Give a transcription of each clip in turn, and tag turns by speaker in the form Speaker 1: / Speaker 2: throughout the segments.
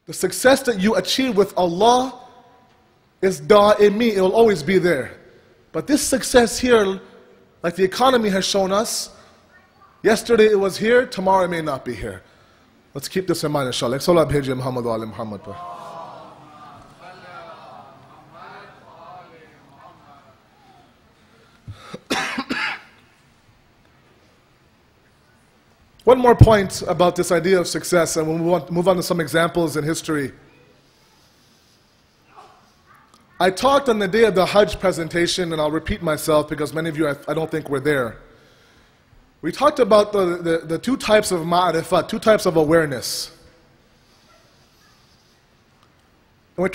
Speaker 1: The success that you achieve with Allah is da'imi, it will always be there. But this success here, like the economy has shown us, yesterday it was here, tomorrow it may not be here. Let's keep this in mind, inshallah. Salam bhejye Muhammad wa ali Muhammad. One more point about this idea of success, and we'll move on to some examples in history. I talked on the day of the Hajj presentation, and I'll repeat myself because many of you I don't think were there. We talked about the two types of ma'rifat, two types of awareness. And we're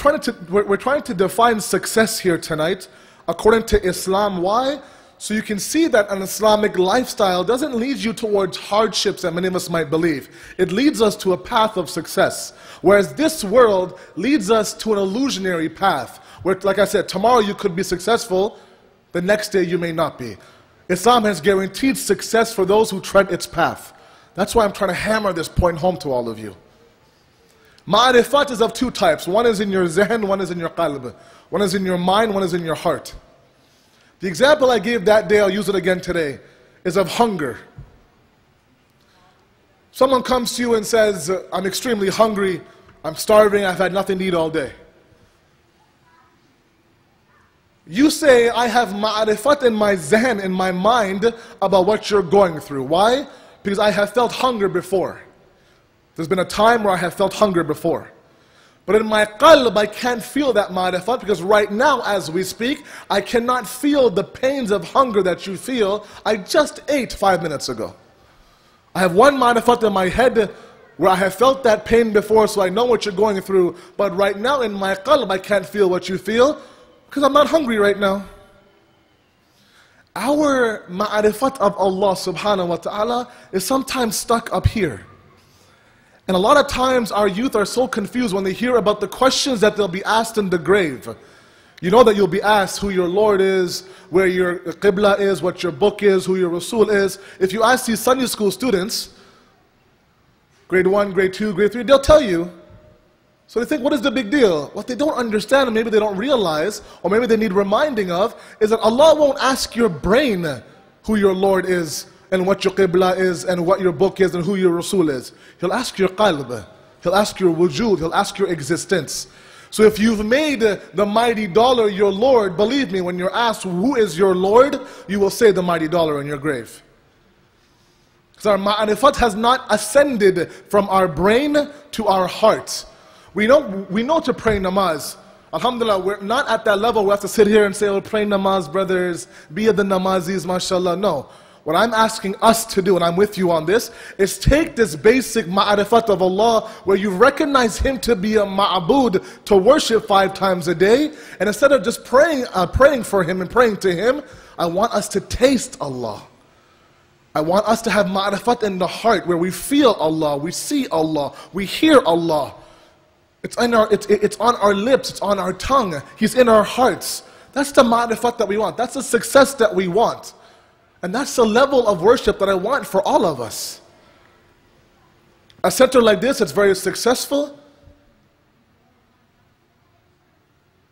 Speaker 1: trying to define success here tonight according to Islam. Why? So you can see that an Islamic lifestyle doesn't lead you towards hardships that many of us might believe. It leads us to a path of success. Whereas this world leads us to an illusionary path. Where, like I said, tomorrow you could be successful, the next day you may not be. Islam has guaranteed success for those who tread its path. That's why I'm trying to hammer this point home to all of you. Ma'rifat is of two types. One is in your zihn, one is in your qalb. One is in your mind, one is in your heart. The example I gave that day, I'll use it again today, is of hunger. Someone comes to you and says, I'm extremely hungry, I'm starving, I've had nothing to eat all day. You say, I have ma'rifat in my zihn, in my mind, about what you're going through. Why? Because I have felt hunger before. There's been a time where I have felt hunger before. But in my qalb, I can't feel that ma'rifat because right now, as we speak, I cannot feel the pains of hunger that you feel. I just ate 5 minutes ago. I have one ma'rifat in my head where I have felt that pain before, so I know what you're going through. But right now, in my qalb, I can't feel what you feel because I'm not hungry right now. Our ma'rifat of Allah subhanahu wa ta'ala is sometimes stuck up here. And a lot of times our youth are so confused when they hear about the questions that they'll be asked in the grave. You know that you'll be asked who your Lord is, where your qibla is, what your book is, who your Rasul is. If you ask these Sunday school students, grade 1, grade 2, grade 3, they'll tell you. So they think, what is the big deal? What they don't understand, and maybe they don't realize, or maybe they need reminding of, is that Allah won't ask your brain who your Lord is, and what your qibla is, and what your book is, and who your Rasul is. He'll ask your qalb, He'll ask your wujud, He'll ask your existence. So if you've made the mighty dollar your Lord, believe me, when you're asked who is your Lord, you will say the mighty dollar in your grave. Because our ma'rifat has not ascended from our brain to our heart. We know to pray namaz. Alhamdulillah, we're not at that level. We have to sit here and say, oh, pray namaz, brothers, be the namazis, mashallah. No. What I'm asking us to do, and I'm with you on this, is take this basic ma'rifat of Allah, where you recognize Him to be a ma'bud, to worship 5 times a day, and instead of just praying for Him and praying to Him, I want us to taste Allah. I want us to have ma'rifat in the heart, where we feel Allah, we see Allah, we hear Allah. It's on our lips, it's on our tongue, He's in our hearts. That's the ma'rifat that we want. That's the success that we want. And that's the level of worship that I want for all of us. A center like this, it's very successful.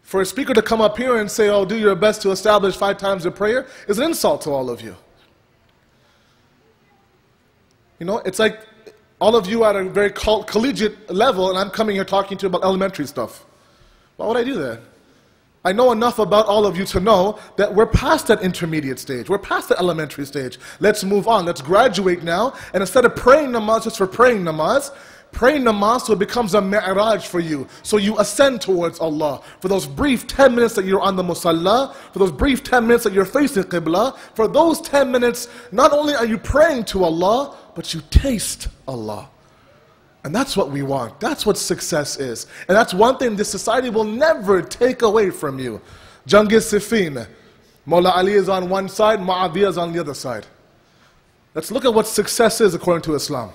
Speaker 1: For a speaker to come up here and say, oh, do your best to establish 5 times a prayer, is an insult to all of you. You know, it's like all of you at a very collegiate level, and I'm coming here talking to you about elementary stuff. Why would I do that? I know enough about all of you to know that we're past that intermediate stage. We're past the elementary stage. Let's move on. Let's graduate now. And instead of praying namaz just for praying namaz so it becomes a mi'raj for you. So you ascend towards Allah. For those brief 10 minutes that you're on the musalla, for those brief 10 minutes that you're facing qibla, for those 10 minutes, not only are you praying to Allah, but you taste Allah. And that's what we want. That's what success is. And that's one thing this society will never take away from you. Jangis Siffin. Maulana Ali is on one side, Muawiyah is on the other side. Let's look at what success is according to Islam.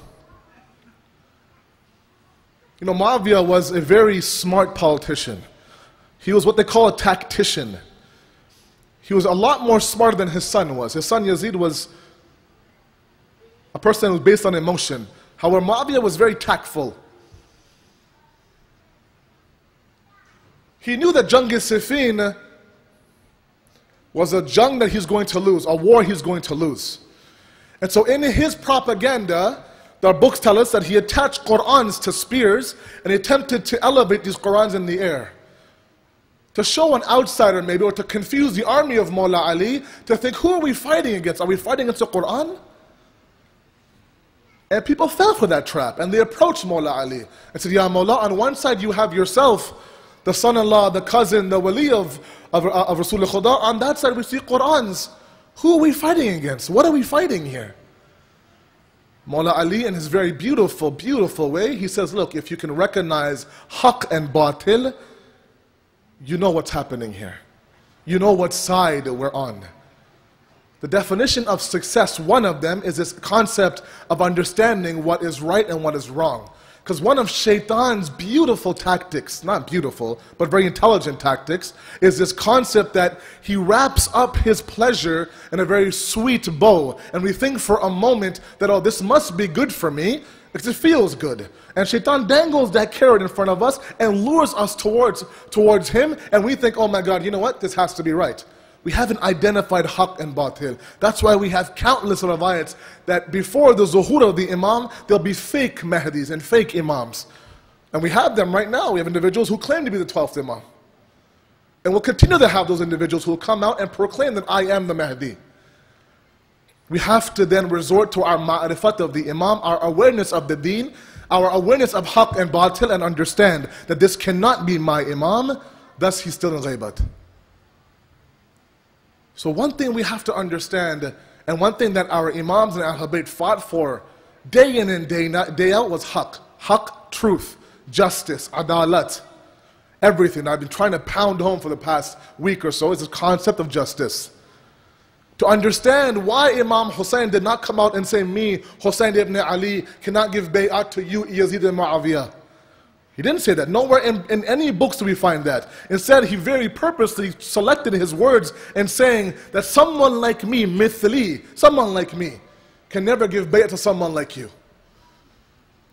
Speaker 1: You know, Muawiyah was a very smart politician. He was what they call a tactician. He was a lot more smarter than his son was. His son Yazid was a person who was based on emotion. However, Muawiyah was very tactful. He knew that Jang Siffin was a jang that he's going to lose, a war he's going to lose. And so in his propaganda, our books tell us that he attached Qur'ans to spears and he attempted to elevate these Qur'ans in the air. To show an outsider maybe, or to confuse the army of Mawla Ali, to think, who are we fighting against? Are we fighting against the Qur'an? And people fell for that trap, and they approached Mawla Ali and said, Ya Mawla, on one side you have yourself, the son-in-law, the cousin, the wali of Rasul Khuda. On that side we see Qur'ans. Who are we fighting against? What are we fighting here? Mawla Ali, in his very beautiful, beautiful way, he says, look, if you can recognize haqq and batil, you know what's happening here. You know what side we're on. The definition of success, one of them, is this concept of understanding what is right and what is wrong. Because one of Shaitan's beautiful tactics, not beautiful, but very intelligent tactics, is this concept that he wraps up his pleasure in a very sweet bow. And we think for a moment that, oh, this must be good for me, because it feels good. And Shaitan dangles that carrot in front of us and lures us towards him, and we think, oh my God, you know what, this has to be right. We haven't identified haqq and batil. That's why we have countless riwayats that before the zuhur of the imam, there'll be fake Mahdis and fake imams. And we have them right now. We have individuals who claim to be the 12th imam. And we'll continue to have those individuals who will come out and proclaim that I am the Mahdi. We have to then resort to our ma'rifat of the imam, our awareness of the deen, our awareness of haqq and batil, and understand that this cannot be my imam, thus he's still in ghaybat. So one thing we have to understand, and one thing that our imams and Ahl Bayt fought for day in and day out was haqq. Haqq, truth, justice, adalat, everything. I've been trying to pound home for the past week or so is the concept of justice. To understand why Imam Hussein did not come out and say, me, Hussein ibn Ali, cannot give bay'at to you, Yazid and Muawiyah. He didn't say that. Nowhere in any books do we find that. Instead, he very purposely selected his words and saying that someone like me, mithli, someone like me, can never give bay'at to someone like you.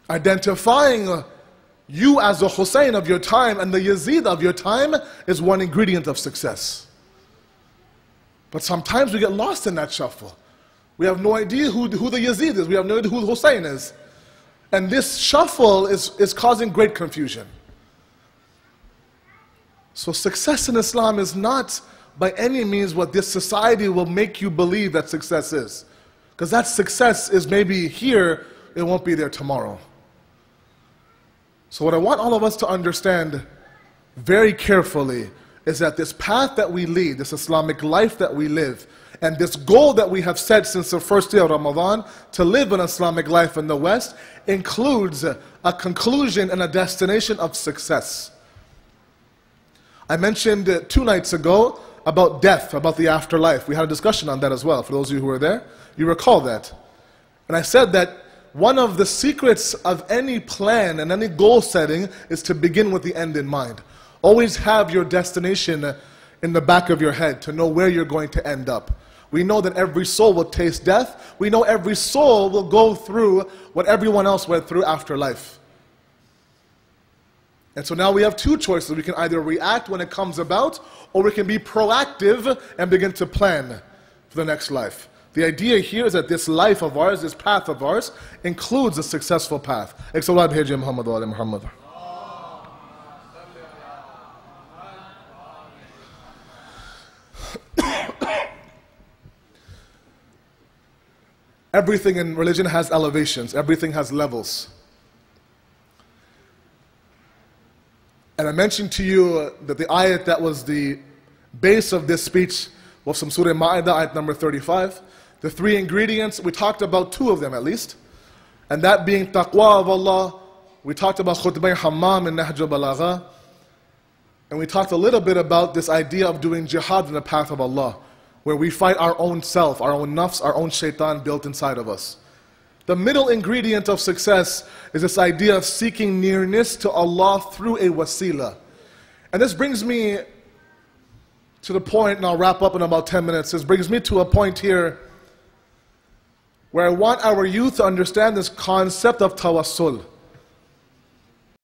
Speaker 1: Identifying you as the Hussein of your time and the Yazid of your time is one ingredient of success. But sometimes we get lost in that shuffle. We have no idea who the Yazid is. We have no idea who the Hussein is. And this shuffle is causing great confusion. So success in Islam is not by any means what this society will make you believe that success is. Because that success is maybe here, it won't be there tomorrow. So what I want all of us to understand very carefully is that this path that we lead, this Islamic life that we live, and this goal that we have set since the first day of Ramadan to live an Islamic life in the West includes a conclusion and a destination of success. I mentioned 2 nights ago about death, about the afterlife. We had a discussion on that as well, for those of you who were there. You recall that. And I said that one of the secrets of any plan and any goal setting is to begin with the end in mind. Always have your destination in the back of your head to know where you're going to end up. We know that every soul will taste death. We know every soul will go through what everyone else went through after life. And so now we have 2 choices. We can either react when it comes about, or we can be proactive and begin to plan for the next life. The idea here is that this life of ours, this path of ours, includes a successful path. Everything in religion has elevations. Everything has levels. And I mentioned to you that the ayat that was the base of this speech was from Surah Ma'idah, ayat number 35. The 3 ingredients, we talked about 2 of them at least. And that being taqwa of Allah. We talked about khutbah hammam and Nahj al-Balagha. And we talked a little bit about this idea of doing jihad in the path of Allah, where we fight our own self, our own nafs, our own shaitan built inside of us. The middle ingredient of success is this idea of seeking nearness to Allah through a wasila. And this brings me to the point, and I'll wrap up in about 10 minutes. This brings me to a point here where I want our youth to understand this concept of tawassul.